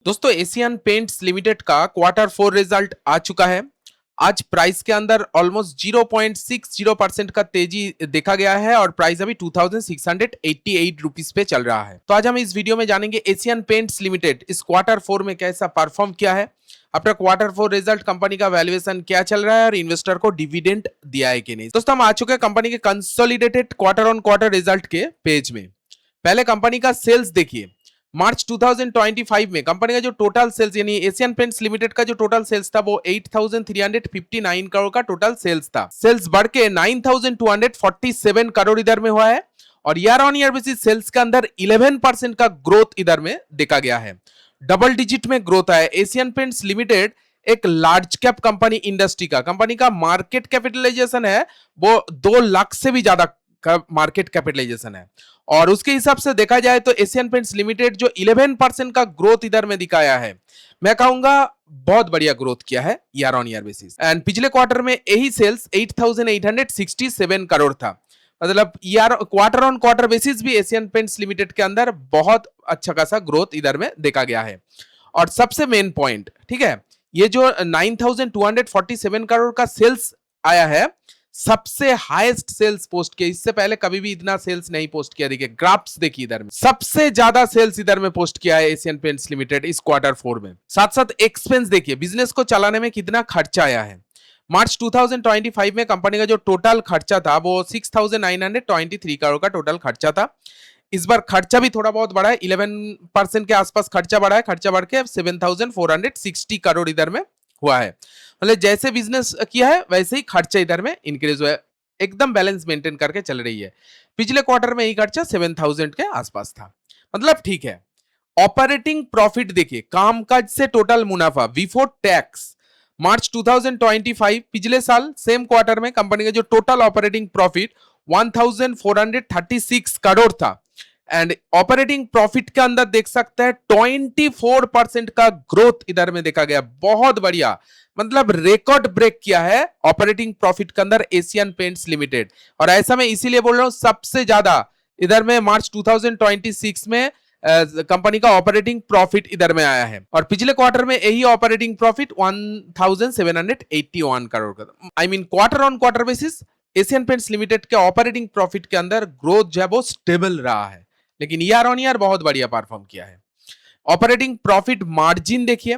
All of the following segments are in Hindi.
दोस्तों एशियन पेंट्स लिमिटेड का क्वार्टर फोर रिजल्ट आ चुका है। आज प्राइस के अंदर ऑलमोस्ट 0.60% का तेजी देखा गया है और प्राइस अभी 2688 रुपीस पे चल रहा है। तो आज हम इस वीडियो में जानेंगे एशियन पेंट्स लिमिटेड इस क्वार्टर फोर में कैसा परफॉर्म किया है, अपना क्वार्टर फोर रिजल्ट, कंपनी का वैल्यूएशन क्या चल रहा है और इन्वेस्टर को डिविडेंड दिया है कि नहीं। दोस्तों हम आ चुके हैं कंपनी के consolidated quarter on quarter result के पेज में। पहले कंपनी का सेल्स देखिए। मार्च 2025 में कंपनी का जो टोटल सेल्स यानी एशियन पेंट्स लिमिटेड का जो टोटल सेल्स था वो 8,359 करोड़ का टोटल सेल्स था। सेल्स बढ़ के 9,247 करोड़ इधर में हुआ है और year on year basis sales के अंदर 11% का ग्रोथ इधर में देखा गया है। डबल डिजिट में ग्रोथ है। एशियन पेंट्स लिमिटेड एक लार्ज कैप कंपनी इंडस्ट्री का कंपनी का मार्केट कैपिटलाइजेशन है वो 2 लाख से भी ज्यादा का मार्केट कैपिटलाइजेशन है और उसके हिसाब से देखा जाए तो एशियन पेंट्स लिमिटेड जो 11% का ग्रोथ इधर में दिखाया है, मैं कहूंगा बहुत बढ़िया ग्रोथ किया है year on year basis. And पिछले क्वार्टर में यही सेल्स 8,867 करोड़ था। मतलब year quarter on quarter basis भी एशियन पेंट्स लिमिटेड के अंदर बहुत अच्छा खासा ग्रोथ इधर में देखा गया है। और सबसे मेन पॉइंट, ठीक है, ये जो 9,247 करोड़ का सेल्स आया है, सबसे हाईएस्ट सेल्स पोस्ट किया। इससे पहले कभी भी इतना सेल्स नहीं पोस्ट किया। देखिए ग्राफ्स देखिए, इधर में सबसे ज्यादा सेल्स इधर में पोस्ट किया है एशियन पेंट्स लिमिटेड इस क्वार्टर फोर में। साथ साथ एक्सपेंस देखिए, बिजनेस को चलाने में कितना खर्चा आया है। मार्च 2025 में कंपनी का जो टोटल खर्चा था वो 6,923 करोड़ का टोटल खर्चा था। इस बार खर्चा भी थोड़ा बहुत बढ़ा है, 11% के आसपास खर्चा बढ़ा है। खर्चा बढ़ के 7,460 करोड़ इधर में हुआ है। मतलब जैसे बिजनेस किया है वैसे ही खर्चा इधर में इंक्रीज हुआ है। एकदम बैलेंस मेंटेन करके चल रही है। पिछले क्वार्टर में ही खर्चा 7,000 के आसपास था, मतलब ठीक है। ऑपरेटिंग प्रॉफिट देखिए, कामकाज से टोटल मुनाफा बिफोर टैक्स, मार्च 2025 पिछले साल सेम क्वार्टर में कंपनी का जो टोटल ऑपरेटिंग प्रॉफिट 1,436 करोड़ था। एंड ऑपरेटिंग प्रॉफिट के अंदर देख सकते हैं 24% का ग्रोथ इधर में देखा गया। बहुत बढ़िया, मतलब रिकॉर्ड ब्रेक किया है ऑपरेटिंग प्रॉफिट के अंदर एशियन पेंट्स लिमिटेड। और ऐसा मैं इसीलिए बोल रहा हूं सबसे ज्यादा इधर में मार्च 2026 में कंपनी का ऑपरेटिंग प्रॉफिट इधर में आया है। और पिछले क्वार्टर में यही ऑपरेटिंग प्रॉफिट 1,781 करोड़ का। I mean quarter on quarter basis Asian paints limited के ऑपरेटिंग प्रॉफिट के अंदर ग्रोथ जो है वो स्टेबल रहा है, लेकिन ईयर ऑन ईयर बहुत बढ़िया परफॉर्म किया है। ऑपरेटिंग प्रॉफिट मार्जिन देखिए,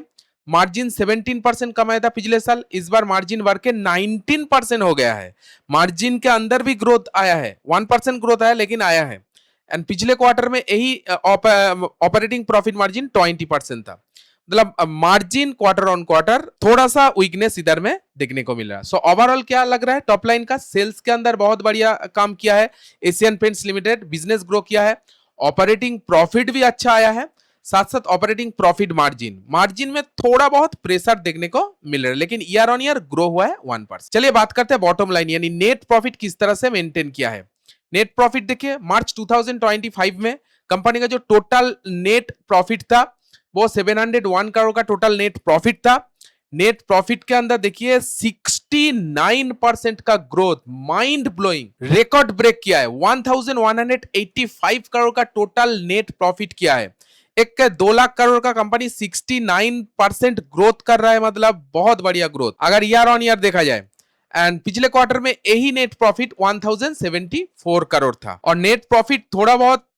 मार्जिन 17% कमाया था पिछले साल, इस बार मार्जिन बढ़ के 19% हो गया है। मार्जिन के अंदर भी ग्रोथ आया है, 1% ग्रोथ आया लेकिन आया है। एंड पिछले क्वार्टर में यही ऑपरेटिंग प्रॉफिट मार्जिन 20% था। मतलब मार्जिन क्वार्टर ऑन क्वार्टर थोड़ा सा वीकनेस इधर में देखने को मिल रहा है। सो ओवरऑल क्या लग रहा है, टॉप लाइन का सेल्स के अंदर बहुत बढ़िया काम किया है Asian paints limited, business grow किया है, ऑपरेटिंग प्रॉफिट भी अच्छा आया है। साथ साथ ऑपरेटिंग प्रॉफिट मार्जिन में थोड़ा बहुत प्रेशर देखने को मिल रहा है, लेकिन ईयर ऑन ईयर ग्रो हुआ है 1%। चलिए बात करते हैं बॉटम लाइन यानी नेट प्रॉफिट किस तरह से मेंटेन किया है। नेट प्रॉफिट देखिए, मार्च 2025 में कंपनी का जो टोटल नेट प्रॉफिट था वो 701 करोड़ का टोटल नेट प्रॉफिट था। नेट प्रॉफिट के अंदर देखिए 69% का growth, mind blowing, record break किया है। 1,185 करोड़ का टोटल नेट प्रॉफिट किया है। एक 2 लाख करोड़ का कंपनी 69% ग्रोथ कर रहा है, मतलब बहुत बढ़िया ग्रोथ अगर ईयर ऑन ईयर देखा जाए। एंड पिछले क्वार्टर में यही नेट प्रॉफिट 1,074 करोड़ था। और नेट प्रॉफिट थोड़ा बहुत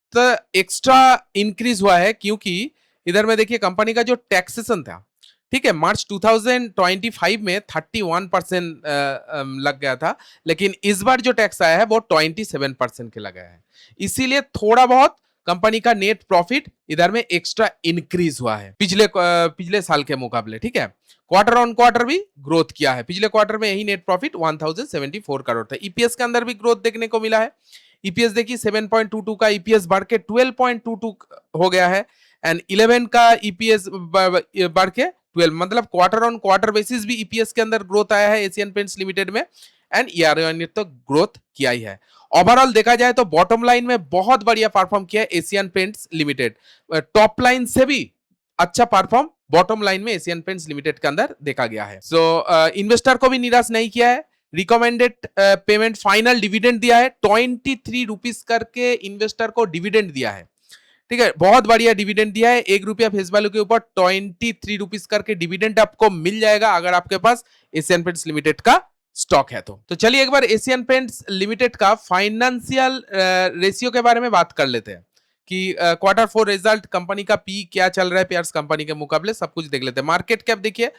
एक्स्ट्रा इंक्रीज हुआ है क्योंकि इधर में देखिए कंपनी का जो टैक्सेशन था, ठीक है, मार्च 2025 में 31% लग गया था, लेकिन इस बार जो टैक्स आया है वो 27% के लगा है। इसीलिए थोड़ा बहुत कंपनी का नेट प्रॉफिट इधर में एक्स्ट्रा इंक्रीज हुआ है पिछले साल के मुकाबले, ठीक है। क्वार्टर ऑन क्वार्टर भी ग्रोथ किया है। पिछले क्वार्टर में यही नेट प्रॉफिट 1,074 करोड़ था। ईपीएस के अंदर भी ग्रोथ देखने को मिला है। ईपीएस देखिए 7.22 का ईपीएस बढ़ के 12.22 हो गया है। एंड 11 का ईपीएस बढ़ के 12, मतलब क्वार्टर ऑन क्वार्टर बेसिस भी ईपीएस के अंदर ग्रोथ आया है एशियन पेंट्स लिमिटेड में। एंड ईयर ऑन ईयर तो ग्रोथ किया ही है। ओवरऑल देखा जाए तो बॉटम लाइन में बहुत बढ़िया परफॉर्म किया है Asian paints limited. Top line से भी अच्छा परफॉर्म बॉटम लाइन में एशियन पेंट्स लिमिटेड के अंदर देखा गया है। सो इन्वेस्टर को भी निराश नहीं किया है। रिकमेंडेड पेमेंट फाइनल डिविडेंड दिया है 23 रुपीस करके, इन्वेस्टर को डिविडेंड दिया है। ठीक है, बहुत बढ़िया डिविडेंड दिया है, 1 रुपया फेस वैल्यू के ऊपर 23 रुपीज करके डिविडेंड आपको मिल जाएगा अगर आपके पास एशियन पेंट्स लिमिटेड का स्टॉक है तो चलिए एक बार एशियन पेंट्स लिमिटेड का फाइनेंशियल रेशियो के बारे में बात कर लेते हैं कि Q4 रिजल्ट, कंपनी का पी क्या चल रहा है पेयर्स कंपनी के मुकाबले, सब कुछ देख लेते हैं। मार्केट कैप देखिए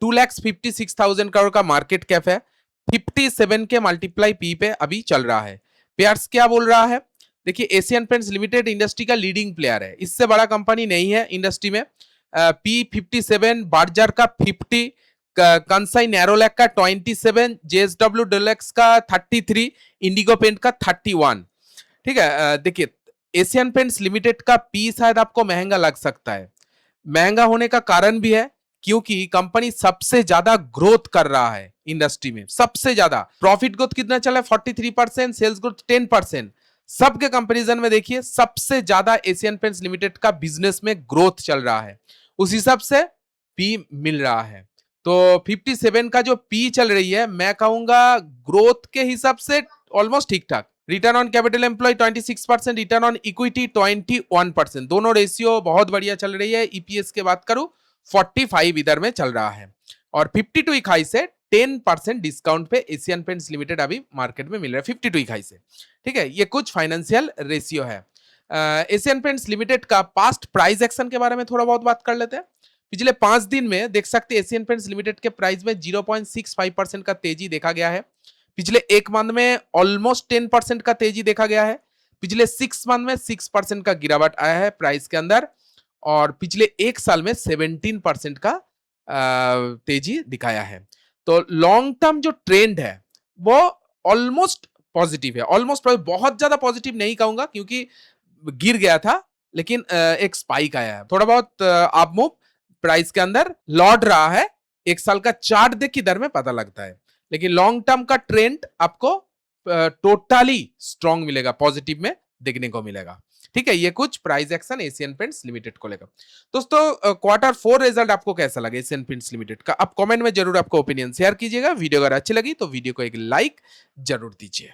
2,56,000 करोड़ का मार्केट कैप है, 57 के मल्टीप्लाई पी पे अभी चल रहा है। पेयर्स क्या बोल रहा है, देखिए एशियन पेंट्स लिमिटेड इंडस्ट्री का लीडिंग प्लेयर है, इससे बड़ा कंपनी नहीं है इंडस्ट्री में। पी 57, बार्जर का 50, कंसाई नैरोलैक का 27, जेएसडब्ल्यू डेलक्स का 33, इंडिगो पेंट का 31। ठीक है, देखिए एशियन पेंट्स लिमिटेड का पी शायद आपको महंगा लग सकता है, महंगा होने का कारण भी है क्योंकि कंपनी सबसे ज्यादा ग्रोथ कर रहा है इंडस्ट्री में, सबसे ज्यादा प्रॉफिट ग्रोथ कितना चला है 43%, सेल्स ग्रोथ 10%। सबके कंपैरिजन में देखिए सबसे ज्यादा एशियन पेंट्स लिमिटेड का बिजनेस में ग्रोथ चल रहा है, उस हिसाब से पी मिल रहा है। तो 57 का जो पी चल रही है, मैं कहूंगा ग्रोथ के हिसाब से ऑलमोस्ट ठीक ठाक। Return on capital employ 26%, return on equity 21%, दोनों रेशियो बहुत बढ़िया चल रही है। ईपीएस की बात करूं 45 इधर में चल रहा है और 52 इकाई से 10% डिस्काउंट पे एशियन पेंट्स लिमिटेड अभी मार्केट में मिल रहा है 52 इकाई से। ठीक है, ये कुछ फाइनेंशियल रेशियो है। एशियन पेंट्स लिमिटेड का पास्ट प्राइस एक्शन के बारे में थोड़ा बहुत बात कर लेते हैं। पिछले 5 दिन में देख सकते हैं एशियन पेंट्स लिमिटेड के प्राइस में 0.65% का तेजी देखा गया है। पिछले 1 मंथ में ऑलमोस्ट 10% का तेजी देखा गया है। पिछले 6 मंथ में 6% का गिरावट आया है प्राइस के अंदर और पिछले 1 साल में 17% का तेजी दिखाया है। तो लॉन्ग टर्म जो ट्रेंड है वो ऑलमोस्ट पॉजिटिव है, ऑलमोस्ट बहुत ज्यादा पॉजिटिव नहीं कहूंगा क्योंकि गिर गया था, लेकिन एक स्पाइक आया है, थोड़ा बहुत अप मूव प्राइस के अंदर लौट रहा है। 1 साल का चार्ट देख इधर में पता लगता है, लेकिन लॉन्ग टर्म का ट्रेंड आपको टोटली स्ट्रॉन्ग मिलेगा, पॉजिटिव में देखने को मिलेगा। ठीक है, ये कुछ price action Asian paints limited को लेकर। दोस्तों Q4 रिजल्ट आपको कैसा लगा एशियन पेंट्स लिमिटेड का, आप कमेंट में जरूर आपको ओपिनियन शेयर कीजिएगा। वीडियो अगर अच्छी लगी तो वीडियो को एक लाइक जरूर दीजिए।